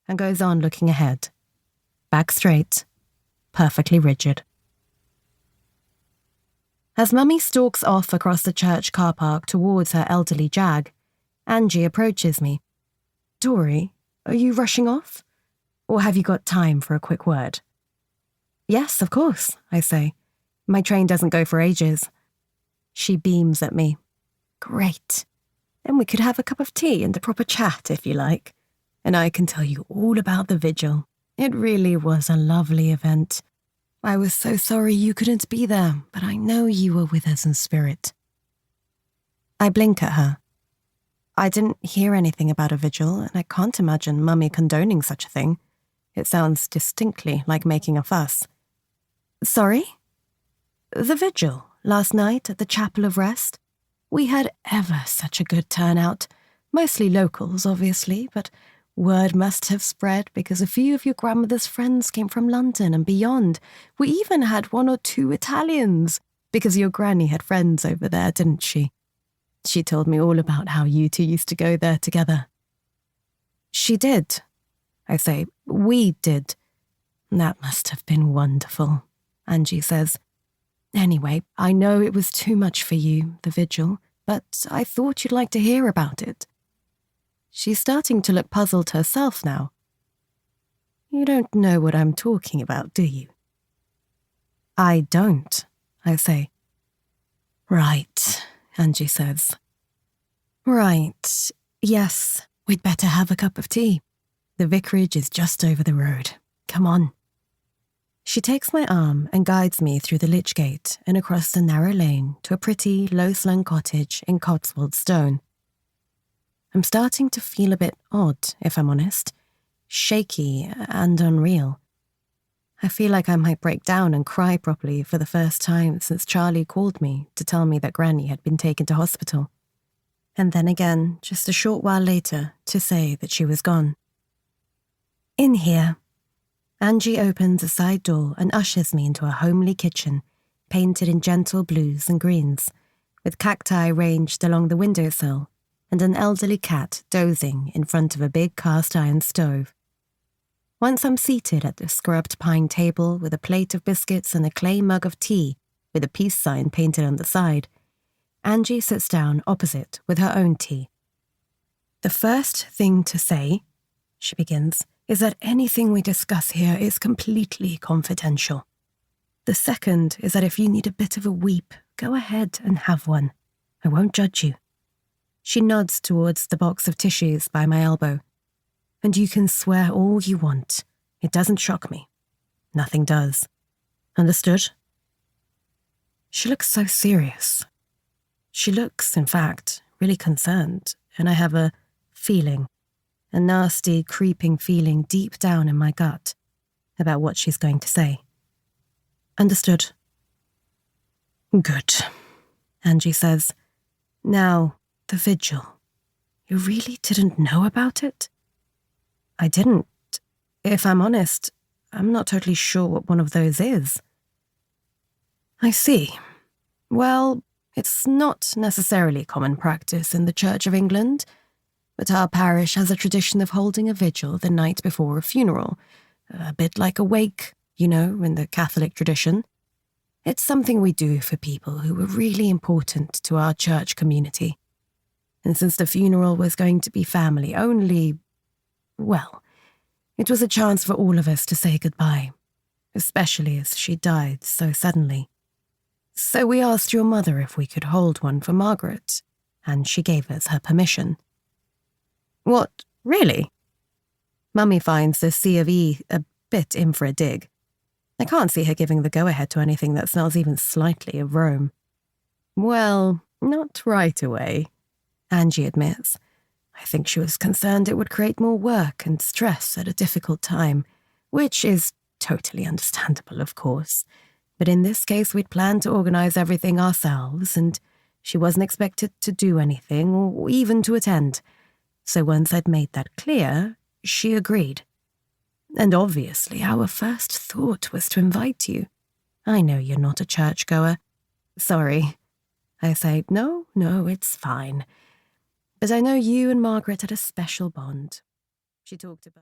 and goes on looking ahead. Back straight, perfectly rigid. As Mummy stalks off across the church car park towards her elderly Jag, Angie approaches me. Dory, are you rushing off? Or have you got time for a quick word? Yes, of course, I say. My train doesn't go for ages. She beams at me. Great. Then we could have a cup of tea and a proper chat if you like. And I can tell you all about the vigil. It really was a lovely event. I was so sorry you couldn't be there, but I know you were with us in spirit. I blink at her. I didn't hear anything about a vigil, and I can't imagine Mummy condoning such a thing. It sounds distinctly like making a fuss. Sorry? The vigil, last night at the Chapel of Rest. We had ever such a good turnout. Mostly locals, obviously, but word must have spread because a few of your grandmother's friends came from London and beyond. We even had 1 or 2 Italians, because your granny had friends over there, didn't she? She told me all about how you two used to go there together. She did. I say, we did. That must have been wonderful, Angie says. Anyway, I know it was too much for you, the vigil, but I thought you'd like to hear about it. She's starting to look puzzled herself now. You don't know what I'm talking about, do you? I don't, I say. Right, Angie says. Right, yes, we'd better have a cup of tea. The vicarage is just over the road. Come on. She takes my arm and guides me through the lich gate and across the narrow lane to a pretty, low-slung cottage in Cotswold stone. I'm starting to feel a bit odd, if I'm honest, shaky and unreal. I feel like I might break down and cry properly for the first time since Charlie called me to tell me that Granny had been taken to hospital. And then again, just a short while later, to say that she was gone. In here. Angie opens a side door and ushers me into a homely kitchen, painted in gentle blues and greens, with cacti ranged along the windowsill and an elderly cat dozing in front of a big cast-iron stove. Once I'm seated at the scrubbed pine table with a plate of biscuits and a clay mug of tea with a peace sign painted on the side, Angie sits down opposite with her own tea. The first thing to say, she begins, is that anything we discuss here is completely confidential. The second is that if you need a bit of a weep, go ahead and have one. I won't judge you. She nods towards the box of tissues by my elbow. And you can swear all you want. It doesn't shock me. Nothing does. Understood? She looks so serious. She looks, in fact, really concerned, and I have a feeling, a nasty, creeping feeling deep down in my gut about what she's going to say. Understood. Good, Angie says. Now, the vigil. You really didn't know about it? I didn't. If I'm honest, I'm not totally sure what one of those is. I see. Well, it's not necessarily common practice in the Church of England, but our parish has a tradition of holding a vigil the night before a funeral, a bit like a wake, you know, in the Catholic tradition. It's something we do for people who are really important to our church community. And since the funeral was going to be family only, well, it was a chance for all of us to say goodbye, especially as she died so suddenly. So we asked your mother if we could hold one for Margaret, and she gave us her permission. What, really? Mummy finds the C of E a bit in for a dig. I can't see her giving the go-ahead to anything that smells even slightly of Rome. Well, not right away, Angie admits. I think she was concerned it would create more work and stress at a difficult time, which is totally understandable, of course. But in this case, we'd planned to organize everything ourselves, and she wasn't expected to do anything or even to attend. So once I'd made that clear, she agreed. And obviously, our first thought was to invite you. I know you're not a churchgoer. Sorry. I say, no, it's fine. But I know you and Margaret had a special bond. She talked about...